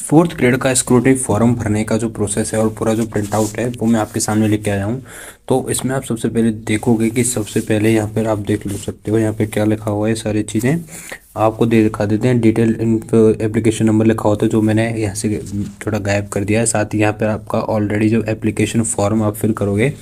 Fourth grade का scrutiny form भरने का जो प्रोसेस है और पूरा जो प्रिंट आउट है वो मैं आपके सामने लेके आया हूँ। तो इसमें आप सबसे पहले देखोगे कि सबसे पहले यहाँ पर आप देख लो सकते हो यहाँ पे क्या लिखा हुआ है। सारी चीज़ें आपको दिखा देते हैं। डिटेल एप्लीकेशन नंबर लिखा होता है जो मैंने यहाँ से थोड़ा गायब कर दिया है। साथ ही यहाँ पर आपका ऑलरेडी जो एप्लीकेशन फॉर्म आप फिल करोगे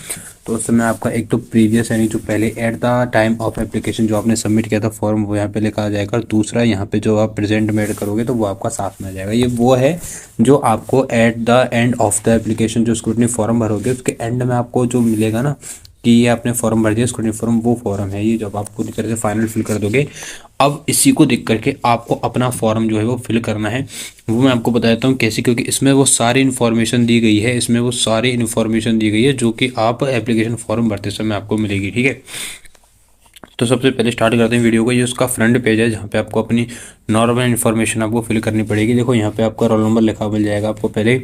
तो उस समय आपका एक तो प्रीवियस यानी जो पहले at the time of application जो आपने सबमिट किया था फॉर्म वो यहाँ पे लिखा आ जाएगा। और दूसरा यहाँ पे जो आप प्रेजेंट में ऐड करोगे तो वो आपका साथ में आ जाएगा। ये वो है जो आपको at the end of the application जो स्क्रूटनी फॉर्म भरोगे उसके एंड में आपको जो मिलेगा ना कि ये आपने फॉर्म भर दिया स्क्रूटनी फॉर्म, वो फॉर्म है ये जब आप पूरी तरह से फाइनल फिल कर दोगे। अब इसी को देख करके आपको अपना फॉर्म जो है वो फिल करना है। वो मैं आपको बता देता हूँ कैसे, क्योंकि इसमें वो सारी इन्फॉर्मेशन दी गई है। इसमें वो सारी इन्फॉर्मेशन दी गई है जो कि आप एप्लीकेशन फॉर्म भरते समय आपको मिलेगी। ठीक है, तो सबसे पहले स्टार्ट करते हैं वीडियो को। ये उसका फ्रंट पेज है जहाँ पे आपको अपनी नॉर्मल इन्फॉर्मेशन आपको फिल करनी पड़ेगी। देखो यहाँ पे आपका रोल नंबर लिखा मिल जाएगा आपको पहले,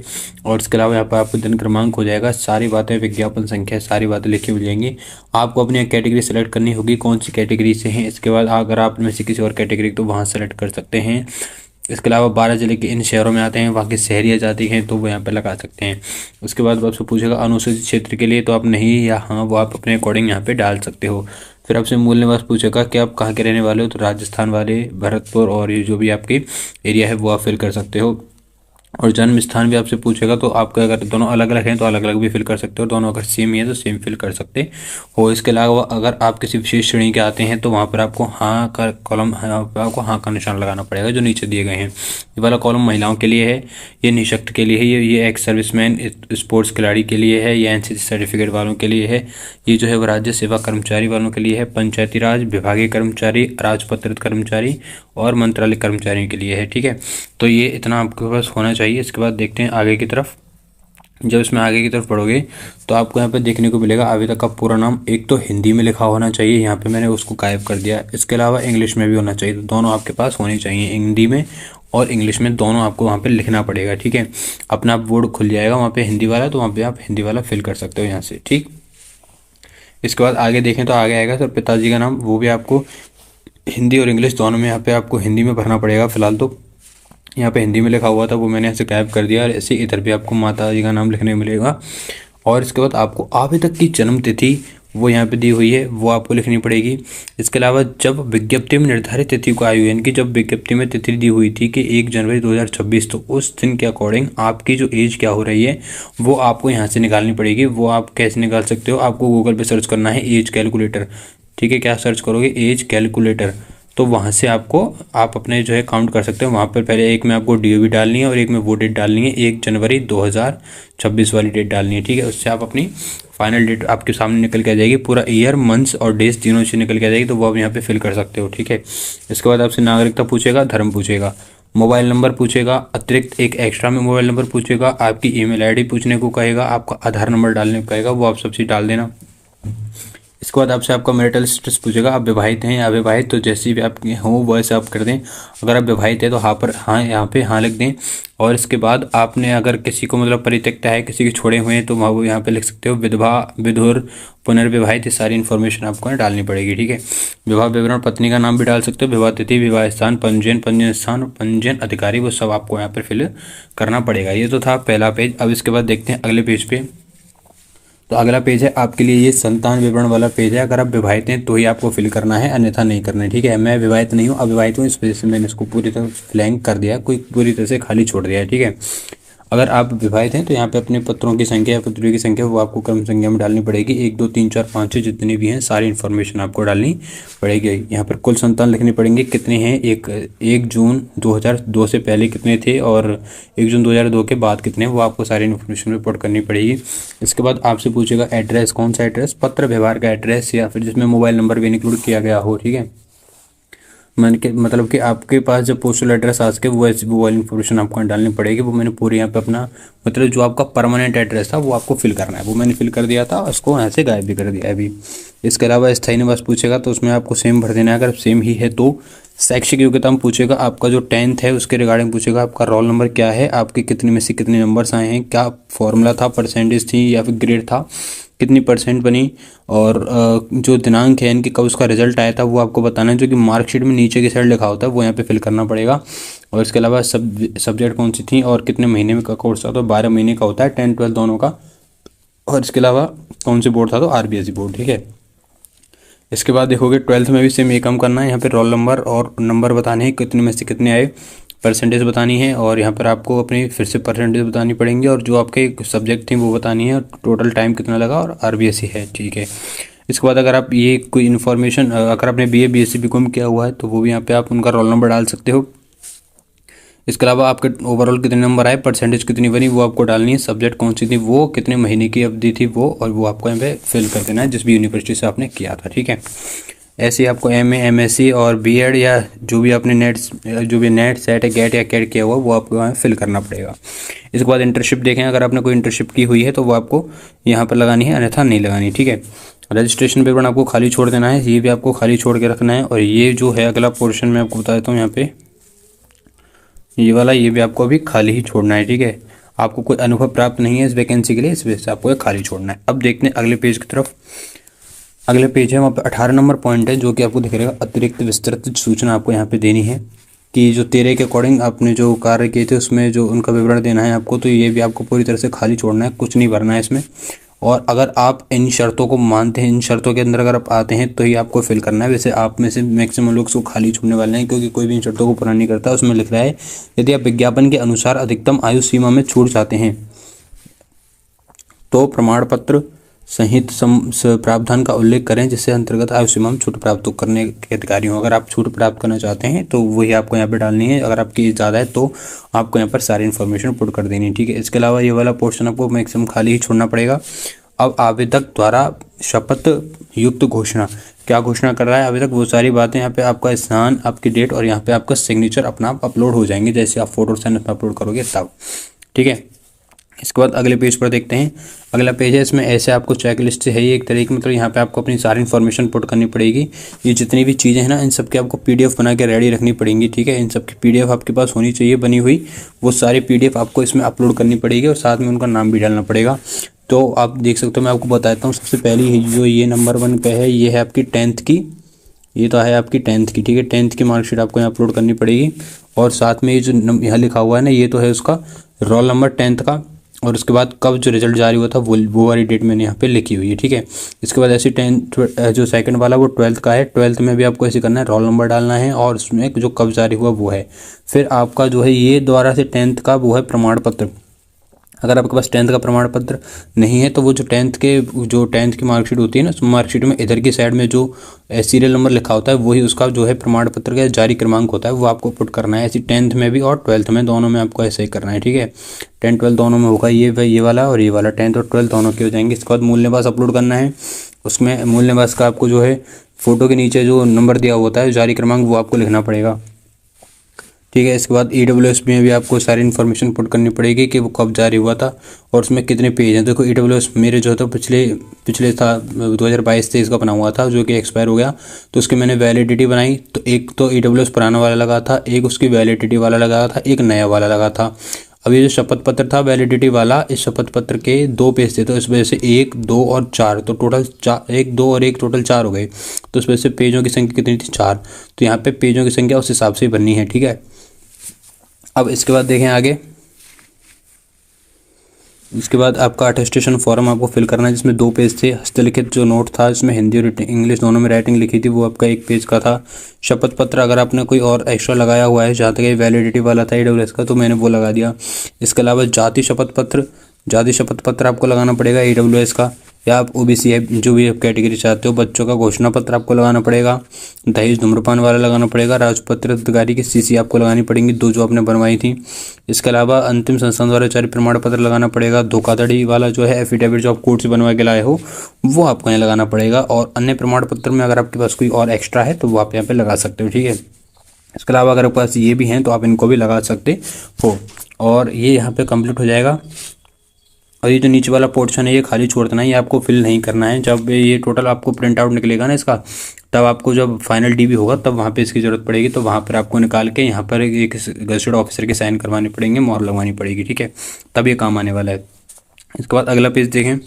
और इसके अलावा यहाँ पे आपको दिन क्रमांक हो जाएगा। सारी बातें, विज्ञापन संख्या, सारी बातें लिखी मिल जाएंगी। आपको अपनी कैटेगरी सेलेक्ट करनी होगी, कौन सी कैटेगरी से हैं। इसके बाद अगर आप में से किसी और कैटेगरी तो वहाँ सेलेक्ट कर सकते हैं। इसके अलावा 12 जिले के इन शहरों में आते हैं, वहाँ की शहरी जाति हैं तो वो यहाँ पे लगा सकते हैं। उसके बाद आपसे पूछेगा अनुसूचित क्षेत्र के लिए तो आप नहीं या हाँ वो आप अपने अकॉर्डिंग यहाँ पे डाल सकते हो। फिर आपसे मूल निवास पूछेगा कि आप कहाँ के रहने वाले हो, तो राजस्थान वाले, भरतपुर और ये जो भी आपकी एरिया है वो आप फिल कर सकते हो। और जन्म स्थान भी आपसे पूछेगा तो आपका अगर दोनों अलग अलग हैं तो अलग अलग भी फिल कर सकते हो, दोनों अगर सेम ही है तो सेम फिल कर सकते हो। इसके अलावा अगर आप किसी विशेष श्रेणी के आते हैं तो वहाँ पर आपको हाँ का कॉलम, आपको हाँ का निशान लगाना पड़ेगा जो नीचे दिए गए हैं। ये वाला कॉलम महिलाओं के लिए है, ये निःशक्त के लिए है, ये एक्स सर्विसमैन स्पोर्ट्स खिलाड़ी के लिए है, ये एनसीसी सर्टिफिकेट वालों के लिए है, ये जो है वो राज्य सेवा कर्मचारी वालों के लिए है, पंचायती राज विभागीय कर्मचारी, राजपत्रित कर्मचारी और मंत्रालय कर्मचारियों के लिए है। ठीक है, तो ये इतना आपके पास होना चाहिए। इसके बाद देखते हैं आगे की तरफ। जब इसमें आगे की तरफ पढ़ोगे तो आपको यहाँ पे देखने को मिलेगा आवेदक का पूरा नाम एक तो हिंदी में लिखा होना चाहिए, यहाँ पे मैंने उसको गायब कर दिया। इसके अलावा इंग्लिश में भी होना चाहिए, तो दोनों आपके पास होने चाहिए, हिंदी में और इंग्लिश में दोनों आपको वहाँ पे लिखना पड़ेगा। ठीक है, अपना आप बोर्ड खुल जाएगा वहाँ पे हिंदी वाला, तो वहाँ पे आप हिंदी वाला फिल कर सकते हो यहाँ से। ठीक, इसके बाद आगे देखें तो आगे आएगा सर पिताजी का नाम, वो भी आपको हिंदी और इंग्लिश दोनों में यहाँ पे आपको हिंदी में भरना पड़ेगा। फिलहाल तो यहाँ पे हिंदी में लिखा हुआ था वो मैंने ऐसे गायब कर दिया। और ऐसे इधर भी आपको माता जी का नाम लिखने मिलेगा। और इसके बाद आपको आवेदक की जन्म तिथि वो यहाँ पे दी हुई है वो आपको लिखनी पड़ेगी। इसके अलावा जब विज्ञप्ति में निर्धारित तिथि को आयु, यानी कि जब विज्ञप्ति में तिथि दी हुई थी कि 1 जनवरी 2026, तो उस दिन के अकॉर्डिंग आपकी जो एज क्या हो रही है वो आपको यहाँ से निकालनी पड़ेगी। वो आप कैसे निकाल सकते हो, आपको गूगल पे सर्च करना है एज कैलकुलेटर। ठीक है, क्या सर्च करोगे, एज कैलकुलेटर, तो वहाँ से आपको आप अपने जो है काउंट कर सकते हो। वहाँ पर पहले एक में आपको DOB डालनी है और एक में वो डेट डालनी है, 1 जनवरी 2026 वाली डेट डालनी है। ठीक है, उससे आप अपनी फाइनल डेट आपके सामने निकल के आ जाएगी, पूरा ईयर, मंथ्स और डेज तीनों से निकल के आ जाएगी, तो वो आप यहाँ पे फिल कर सकते हो। ठीक है, इसके बाद आपसे नागरिकता पूछेगा, धर्म पूछेगा, मोबाइल नंबर पूछेगा, अतिरिक्त एक एक्स्ट्रा में मोबाइल नंबर पूछेगा, आपकी ईमेल आईडी पूछने को कहेगा, आपका आधार नंबर डालने को कहेगा, वो आप सब चीज़ डाल देना। इसके बाद आपसे आपका मैरिटल स्टेटस पूछेगा, आप विवाहित हैं या अविवाहित, तो जैसी भी आप हो वैसे आप कर दें। अगर आप विवाहित है तो हाँ पर हाँ, यहाँ पे हाँ लिख दें। और इसके बाद आपने अगर किसी को मतलब परित्यक्ता है, किसी के छोड़े हुए हैं तो वहाँ वो यहाँ पे लिख सकते हो, विधवा, विधुर, पुनर्विवाहित, ये सारी इन्फॉर्मेशन आपको डालनी पड़ेगी। ठीक है, विवाह विवरण, पत्नी का नाम भी डाल सकते हो, विवाह तिथि, विवाह स्थान, पंजीयन, पंजीयन स्थान, पंजीयन अधिकारी, वो सब आपको यहाँ पर फिल करना पड़ेगा। ये तो था पहला पेज। अब इसके बाद देखते हैं अगले पेज पे। तो अगला पेज है आपके लिए ये संतान विवरण वाला पेज है। अगर आप विवाहित हैं तो ही आपको फिल करना है, अन्यथा नहीं करना है। ठीक है, मैं विवाहित नहीं हूँ, अविवाहित हूँ, इस वजह से मैंने इसको पूरी तरह ब्लैंक कर दिया, कोई पूरी तरह से खाली छोड़ दिया है। ठीक है, अगर आप विवाहित हैं तो यहाँ पे अपने पत्रों की संख्या या पुत्रियों की संख्या वो आपको क्रम संख्या में डालनी पड़ेगी, 1 2 3 4 5 6 जितनी भी हैं सारी इन्फॉर्मेशन आपको डालनी पड़ेगी। यहाँ पर कुल संतान लिखने पड़ेंगे, कितने हैं, 1 जून 2002 से पहले कितने थे और 1 जून 2002 के बाद कितने, वो आपको सारी इन्फॉर्मेशन रिपोर्ट करनी पड़ेगी। इसके बाद आपसे पूछेगा एड्रेस, कौन सा एड्रेस, पत्र व्यवहार का एड्रेस या फिर जिसमें मोबाइल नंबर भी इंक्लूड किया गया हो। ठीक है, मतलब कि आपके पास जब पोस्टल एड्रेस आ सके वो वाली इन्फॉर्मेशन आपको डालनी पड़ेगी। वो मैंने पूरे यहाँ पे अपना मतलब जो आपका परमानेंट एड्रेस था वो आपको फिल करना है, वो मैंने फिल कर दिया था, उसको यहाँ से गायब भी कर दिया है अभी। इसके अलावा स्थायी निवास पूछेगा तो उसमें आपको सेम भर देना है, अगर सेम ही है तो। शैक्षिक योग्यता में पूछेगा, आपका जो 10th है उसके रिगार्डिंग पूछेगा, आपका रोल नंबर क्या है, आपके कितने में से कितने नंबर्स आए हैं, क्या फॉर्मूला था, परसेंटेज थी या फिर ग्रेड था, कितनी परसेंट बनी, और जो दिनांक है इनकी कब उसका रिजल्ट आया था वो आपको बताना है, जो कि मार्कशीट में नीचे की साइड लिखा होता है वो यहाँ पे फिल करना पड़ेगा। और इसके अलावा सब्जेक्ट कौन सी थी और कितने महीने में का कोर्स था, तो 12 महीने का होता है 10 12 दोनों का। और इसके अलावा कौन सी बोर्ड था, तो RBSE बोर्ड, ठीक है। इसके बाद देखोगे 12th में भी सेम ये काम करना है, यहाँ पे रोल नंबर और नंबर बताने हैं, कितने में से कितने आए, परसेंटेज बतानी है, और यहाँ पर आपको अपनी फिर से परसेंटेज बतानी पड़ेंगी, और जो आपके सब्जेक्ट थी वो बतानी है, टोटल टाइम कितना लगा, और RBSE है, ठीक है। इसके बाद अगर आप ये कोई इन्फॉर्मेशन, अगर आपने BA BSc BCom किया हुआ है तो वो भी यहाँ पे आप उनका रोल नंबर डाल सकते हो। इसके अलावा आपके ओवरऑल कितने नंबर आए, परसेंटेज कितनी बनी, वो आपको डालनी है, सब्जेक्ट कौन सी थी वो, कितने महीने की अवधि थी वो, और वो आपको यहाँ पे फिल कर देना है जिस भी यूनिवर्सिटी से आपने किया था, ठीक है। ऐसे ही आपको MA MSc और B.Ed या जो भी आपने नेट सेट है, गेट या कैट किया हुआ वो आपको यहाँ फिल करना पड़ेगा। इसके बाद इंटर्नशिप देखें, अगर आपने कोई इंटर्नशिप की हुई है तो वो आपको यहाँ पर लगानी है, अन्यथा नहीं लगानी, ठीक है। रजिस्ट्रेशन पेपर आपको खाली छोड़ देना है, ये भी आपको खाली छोड़ के रखना है। और ये जो है अगला पोर्शन मैं आपको बता देता हूँ, यहाँ पे ये वाला, ये भी आपको अभी खाली ही छोड़ना है, ठीक है। आपको कोई अनुभव प्राप्त नहीं है इस वैकेंसी के लिए, इस वजह से आपको ये खाली छोड़ना है। अब देखते हैं अगले पेज की तरफ। अगले पेज है, वहाँ पे 18 नंबर पॉइंट है, जो कि आपको दिख रहेगा, अतिरिक्त विस्तृत सूचना आपको यहाँ पे देनी है कि जो तेरे के अकॉर्डिंग आपने जो कार्य किए थे उसमें जो उनका विवरण देना है आपको। तो ये भी आपको पूरी तरह से खाली छोड़ना है, कुछ नहीं भरना है इसमें। और अगर आप इन शर्तों को मानते हैं, इन शर्तों के अंदर अगर आप आते हैं तो ही आपको फिल करना है। वैसे आप में से मैक्सिमम लोग उसको खाली छोड़ने वाले हैं, क्योंकि कोई भी इन शर्तों को पूरा नहीं करता। उसमें लिख रहा है, यदि आप विज्ञापन के अनुसार अधिकतम आयु सीमा में छूट चाहते हैं तो प्रमाण पत्र संहित प्रावधान का उल्लेख करें, जिससे अंतर्गत आयु सीमा में छूट प्राप्त करने के अधिकारी हों। अगर आप छूट प्राप्त करना चाहते हैं तो वही आपको यहाँ पे डालनी है। अगर आपकी एज ज़्यादा है तो आपको यहाँ पर सारी इन्फॉर्मेशन पुट कर देनी है, ठीक है। इसके अलावा ये वाला पोर्शन आपको मैक्सिमम खाली ही छोड़ना पड़ेगा। अब आवेदक द्वारा शपथ युक्त घोषणा, क्या घोषणा कर रहा है आवेदक, वो सारी बातें यहाँ पे आपका स्थान, आपकी डेट और यहाँ पे आपका सिग्नेचर अपना आप अपलोड हो जाएंगे, जैसे आप फोटो साइन अपलोड करोगे तब, ठीक है। इसके बाद अगले पेज पर देखते हैं। अगला पेज है, इसमें ऐसे आपको चेक लिस्ट है ये एक तरीके की, मतलब यहाँ पे आपको अपनी सारी इन्फॉर्मेशन पुट करनी पड़ेगी। ये जितनी भी चीज़ें हैं ना, इन सब की आपको PDF बना के रेडी रखनी पड़ेंगी, ठीक है। इन सब की PDF आपके पास होनी चाहिए बनी हुई, वो सारी PDF आपको इसमें अपलोड करनी पड़ेगी, और साथ में उनका नाम भी डालना पड़ेगा। तो आप देख सकते हो, मैं आपको बताता हूँ। सबसे पहली जो ये नंबर 1 पे है, ये है आपकी 10th की, ये तो है आपकी 10th की, ठीक है। 10th की मार्कशीट आपको यहाँ अपलोड करनी पड़ेगी। और साथ में ये जो यहाँ लिखा हुआ है ना, ये तो है उसका रोल नंबर 10th का, और उसके बाद कब जो रिजल्ट जारी हुआ था वो वाली डेट मैंने यहाँ पे लिखी हुई है, ठीक है। इसके बाद ऐसे 10th जो सेकंड वाला वो 12th का है, 12th में भी आपको ऐसे करना है, रोल नंबर डालना है और उसमें जो कब जारी हुआ वो है। फिर आपका जो है ये द्वारा से 10th का वो है प्रमाण पत्र। अगर आपके पास 10th का प्रमाण पत्र नहीं है तो वो जो 10th की मार्कशीट होती है ना, उस मार्कशीट में इधर की साइड में जो सीरियल नंबर लिखा होता है वही उसका जो है प्रमाण पत्र का जारी क्रमांक होता है, वो आपको पुट करना है। ऐसी 10th में भी और 12th में, दोनों में आपको ऐसे ही करना है, ठीक है। 10 12 दोनों में होगा, ये वाला और ये वाला 10th और 12th दोनों के हो जाएंगे। इसके बाद मूल निवास अपलोड करना है, उसमें मूल निवास का आपको जो है फोटो के नीचे जो नंबर दिया होता है जारी क्रमांक, वो आपको लिखना पड़ेगा, ठीक है। इसके बाद EWS में भी आपको सारी इन्फॉर्मेशन पुट करनी पड़ेगी कि वो कब जारी हुआ था और उसमें कितने पेज हैं। देखो EWS मेरे जो था पिछले था 2022-23 का बना हुआ था, जो कि एक्सपायर हो गया, तो उसकी मैंने वैलिडिटी बनाई। तो एक तो EWS पुराना वाला लगा था, एक उसकी वैलिडिटी वाला लगा था, एक नया वाला लगा था। अब ये जो शपथ पत्र था वैलिडिटी वाला, इस शपथ पत्र के 2 पेज थे, तो इस वजह से 1 2 और 4, तो टोटल 4, 1 2 और 1 टोटल 4 हो गए। तो इस वजह से पेजों की संख्या कितनी थी, 4। तो यहाँ पे पेजों की संख्या उस हिसाब से बननी है, ठीक है। अब इसके बाद देखें आगे। इसके बाद आपका अटेस्टेशन फॉर्म आपको फिल करना है, जिसमें 2 पेज थे। हस्तलिखित जो नोट था, इसमें हिंदी और इंग्लिश दोनों में राइटिंग लिखी थी, वो आपका 1 पेज का था। शपथ पत्र अगर आपने कोई और एक्स्ट्रा लगाया हुआ है, जहाँ तक वैलिडिटी वाला था EWS का, तो मैंने वो लगा दिया। इसके अलावा जाति शपथ पत्र आपको लगाना पड़ेगा EWS का, या आप OBC है जो भी आप कैटेगरी चाहते हो। बच्चों का घोषणा पत्र आपको लगाना पड़ेगा। दहेज धूम्रपान वाला लगाना पड़ेगा। राजपत्र अधिकारी की CC आपको लगानी पड़ेंगी, 2 जो आपने बनवाई थी। इसके अलावा अंतिम संस्थान द्वारा जारी प्रमाण पत्र लगाना पड़ेगा। धोखाधड़ी वाला जो है एफिडेविट जो आप कोर्ट से बनवा के लाए हो, वो आपको यहाँ लगाना पड़ेगा। और अन्य प्रमाण पत्र में अगर आपके पास कोई और एक्स्ट्रा है तो वो आप यहाँ पे लगा सकते हो, ठीक है। इसके अलावा अगर आपके पास ये भी हैं तो आप इनको भी लगा सकते हो। और ये यहाँ पे कंप्लीट हो जाएगा। और ये जो नीचे वाला पोर्शन है ये खाली छोड़ देना है, ये आपको फिल नहीं करना है। जब ये टोटल आपको प्रिंट आउट निकलेगा ना इसका, तब आपको जब फाइनल DB होगा तब वहाँ पे इसकी ज़रूरत पड़ेगी। तो वहाँ पर आपको निकाल के यहाँ पर एक गज़ेटेड ऑफिसर के साइन करवाने पड़ेंगे, मोहर लगवानी पड़ेगी, ठीक है, तब ये काम आने वाला है। इसके बाद अगला पेज देखें।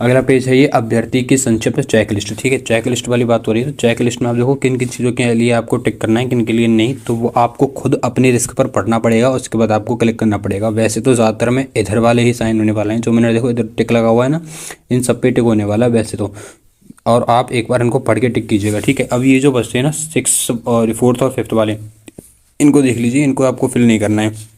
अगला पेज है ये अभ्यर्थी की संक्षिप्त चेक लिस्ट। ठीक है, चेक लिस्ट वाली बात हो रही है। तो चेक लिस्ट में आप देखो किन किन चीज़ों के लिए आपको टिक करना है, किन के लिए नहीं, तो वो आपको खुद अपने रिस्क पर पढ़ना पड़ेगा, उसके बाद आपको क्लिक करना पड़ेगा। वैसे तो ज़्यादातर में इधर वाले ही साइन होने वाले हैं, जो मैंने देखो इधर टिक लगा हुआ है ना, इन सब पे टिक होने वाला है वैसे तो। और आप एक बार इनको पढ़ के टिक कीजिएगा। ठीक है, अब ये जो बचते हैं ना 6 और 4th और 5th वाले, इनको देख लीजिए, इनको आपको फिल नहीं करना है,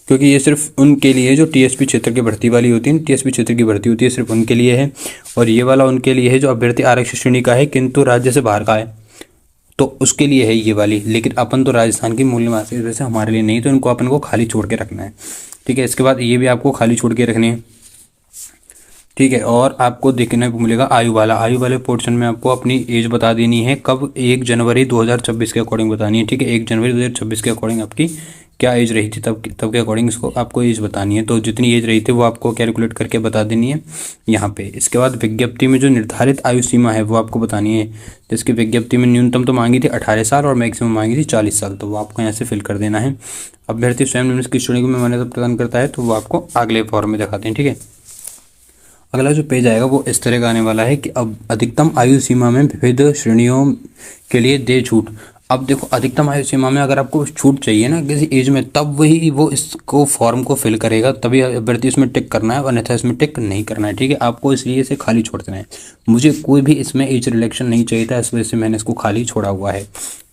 क्योंकि ये सिर्फ उनके लिए जो टीएसपी क्षेत्र की भर्ती वाली होती है, टीएसपी क्षेत्र की भर्ती होती है, सिर्फ उनके लिए है। और ये वाला उनके लिए है जो अभ्यर्थी आरक्षित श्रेणी का है किंतु राज्य से बाहर का है, तो उसके लिए है ये वाली। लेकिन अपन तो राजस्थान की मूल निवासी, इस वजह से हमारे लिए नहीं, तो इनको अपन को खाली छोड़ के रखना है। ठीक है, इसके बाद ये भी आपको खाली छोड़ के रखने हैं। ठीक है, और आपको देखने को मिलेगा आयु वाले पोर्शन में आपको अपनी एज बता देनी है, कब 1 जनवरी 2026 के अकॉर्डिंग बतानी है। ठीक है, 1 जनवरी 2026 के अकॉर्डिंग आपकी क्या एज रही थी, तब के अकॉर्डिंग इसको आपको एज बतानी है। तो जितनी एज रही थी वो आपको कैलकुलेट करके बता देनी है यहाँ पे। इसके बाद विज्ञप्ति में जो निर्धारित आयु सीमा है वो आपको बतानी है, जिसकी विज्ञप्ति में न्यूनतम तो मांगी थी 18 साल और मैक्सिमम मांगी थी 40 साल, तो वो आपको यहाँ से फिल कर देना है। अभ्यर्थी स्वयं निम्न की श्रेणी में मान्यता प्रदान करता है, तो वो आपको अगले फॉर्म में दिखाते हैं। ठीक है, अगला जो पेज आएगा वो इस तरह का आने वाला है कि अब अधिकतम आयु सीमा में विविध श्रेणियों के लिए दे छूट। अब देखो अधिकतम आयु सीमा में अगर आपको छूट चाहिए ना किसी एज में, तब वही वो इसको फॉर्म को फिल करेगा, तभी अभ्यर्थी इसमें टिक करना है, अन्यथा इसमें टिक नहीं करना है। ठीक है, आपको इसलिए इसे खाली छोड़ देना है। मुझे कोई भी इसमें एज रिलेक्शन नहीं चाहिए था, इस वजह से मैंने इसको खाली छोड़ा हुआ है।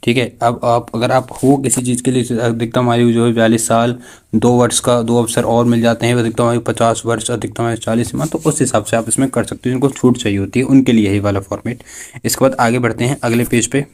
ठीक है, अब आप अगर आप हो किसी चीज़ के लिए, अधिकतम आयु जो है 42 साल, 2 वर्ष का 2 अवसर और मिल जाते हैं, अधिकतम आयु 50 वर्ष, अधिकतम आयु 40 सीमा, तो उस हिसाब से आप इसमें कर सकते हो। जिनको छूट चाहिए होती है उनके लिए ये वाला फॉर्मेट। इसके बाद आगे बढ़ते हैं अगले पेज पे।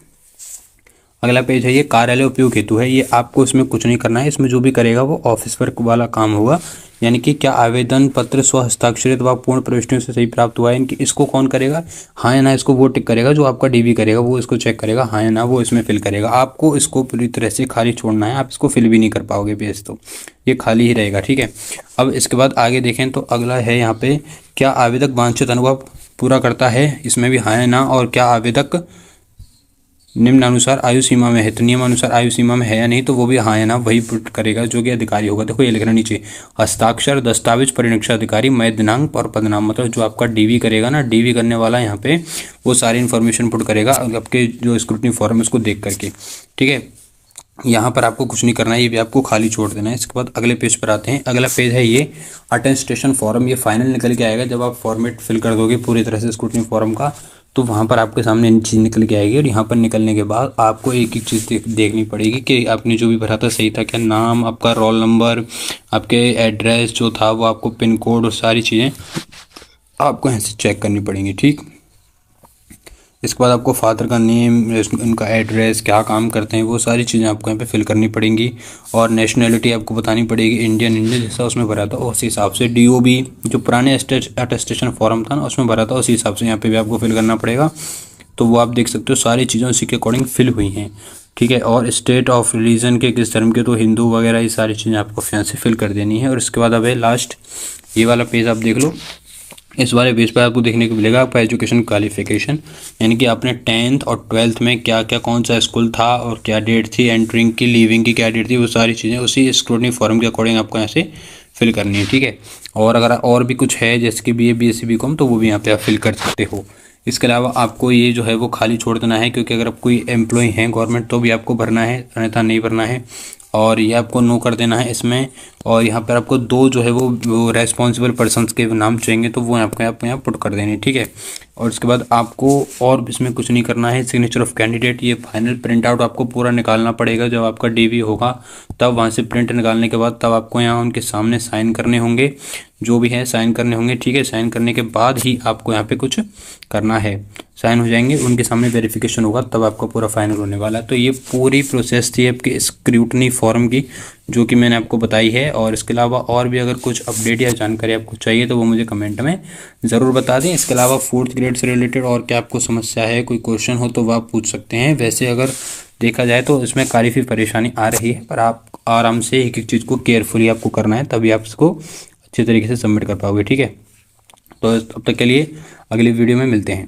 अगला पेज है ये कार्यालय उपयोग हेतु है। ये आपको इसमें कुछ नहीं करना है, इसमें जो भी करेगा वो ऑफिस वर्क वाला काम होगा, यानी कि क्या आवेदन पत्र स्व हस्ताक्षरित व पूर्ण प्रविष्टियों से सही प्राप्त हुआ है, इनकी इसको कौन करेगा, हाँ या ना, इसको वो टिक करेगा। जो आपका डीवी करेगा वो इसको चेक करेगा, हाँ या ना, वो इसमें फिल करेगा। आपको इसको पूरी तरह से खाली छोड़ना है, आप इसको फिल भी नहीं कर पाओगे पेज, तो ये खाली ही रहेगा। ठीक है, अब इसके बाद आगे देखें तो अगला है यहाँ पे, क्या आवेदक वांछित अनुभव पूरा करता है, इसमें भी हाँ या ना, और क्या आवेदक निम्नानुसार आयु सीमा में है, तो नियमानुसार आयु सीमा में है या नहीं, तो वो भी हाँ या ना वही पुट करेगा जो कि अधिकारी होगा। देखो ये लिखना नीचे, हस्ताक्षर दस्तावेज परिरक्षा अधिकारी मय दिनांक और पदनाम, मतलब जो आपका डीवी करेगा ना, डीवी करने वाला यहाँ पे वो सारी इन्फॉर्मेशन पुट करेगा आपके जो स्क्रूटनी फॉर्म उसको देख करके। ठीक है, यहाँ पर आपको कुछ नहीं करना है, ये भी आपको खाली छोड़ देना है। इसके बाद अगले पेज पर आते हैं। अगला पेज है ये अटेस्टेशन फॉर्म। ये फाइनल निकल के आएगा जब आप फॉर्मेट फिल कर दोगे पूरी तरह से स्क्रूटनी फॉर्म का, तो वहाँ पर आपके सामने चीज़ निकल के आएगी। और यहाँ पर निकलने के बाद आपको एक एक चीज़ देखनी पड़ेगी कि आपने जो भी भरा था सही था क्या, नाम, आपका रोल नंबर, आपके एड्रेस जो था वो, आपको पिन कोड और सारी चीज़ें आपको यहाँ से चेक करनी पड़ेंगी। ठीक, इसके बाद आपको फादर का नेम, उनका एड्रेस, क्या काम करते हैं, वो सारी चीज़ें आपको यहाँ पे फिल करनी पड़ेंगी। और नेशनैलिटी आपको बतानी पड़ेगी, इंडियन जैसा उसमें भरा था उसी हिसाब से। डीओबी जो पुराने अटेस्टेशन फॉर्म था ना उसमें भरा था उसी हिसाब से यहाँ पे भी आपको फिल करना पड़ेगा। तो वो आप देख सकते हो सारी चीज़ें उसी के अकॉर्डिंग फिल हुई हैं। ठीक है, और स्टेट ऑफ रिलीजन के किस धर्म के, तो हिंदू वगैरह, ये सारी चीज़ें आपको यहाँ से फिल कर देनी है। और इसके बाद अब है लास्ट ये वाला पेज, आप देख लो। इस वाले पेज पर आपको देखने को मिलेगा आपका एजुकेशन क्वालिफिकेशन, यानी कि आपने 10th और 12th में क्या क्या कौन सा स्कूल था और क्या डेट थी, एंटरिंग की, लीविंग की क्या डेट थी, वो सारी चीज़ें उसी स्क्रूटनी फॉर्म के अकॉर्डिंग आपको यहाँ से फिल करनी है। ठीक है, और अगर और भी कुछ है जैसे कि BA BSc BCom, तो वो भी यहाँ पे आप फिल कर सकते हो। इसके अलावा आपको ये जो है वो खाली छोड़ देना है, क्योंकि अगर आप कोई एम्प्लॉय हैं गवर्नमेंट तो भी आपको भरना है, अन्यथा नहीं भरना है। और ये आपको नो कर देना है इसमें। और यहाँ पर आपको 2 जो है वो रेस्पॉन्सिबल पर्सन्स के नाम चाहिए, तो वो आपको यहाँ पुट कर देने। ठीक है, और उसके बाद आपको और इसमें कुछ नहीं करना है। सिग्नेचर ऑफ कैंडिडेट, ये फाइनल प्रिंट आउट आपको पूरा निकालना पड़ेगा जब आपका DV होगा, तब वहाँ से प्रिंट निकालने के बाद तब आपको यहाँ उनके सामने साइन करने होंगे, जो भी है साइन करने होंगे। ठीक है, साइन करने के बाद ही आपको यहाँ पे कुछ करना है, साइन हो जाएंगे, उनके सामने वेरिफिकेशन होगा, तब आपका पूरा फाइनल होने वाला है। तो ये पूरी प्रोसेस थी आपकी स्क्रूटनी फॉर्म की, जो कि मैंने आपको बताई है। और इसके अलावा और भी अगर कुछ अपडेट या जानकारी आपको चाहिए तो वो मुझे कमेंट में ज़रूर बता दें। इसके अलावा 4th ग्रेड से रिलेटेड और क्या आपको समस्या है, कोई क्वेश्चन हो तो वह आप पूछ सकते हैं। वैसे अगर देखा जाए तो इसमें काफ़ी परेशानी आ रही है, पर आप आराम से एक एक चीज़ को केयरफुली आपको करना है, तभी आप इसको अच्छे तरीके से सबमिट कर पाओगे। ठीक है, तो तब तक के लिए अगली वीडियो में मिलते हैं।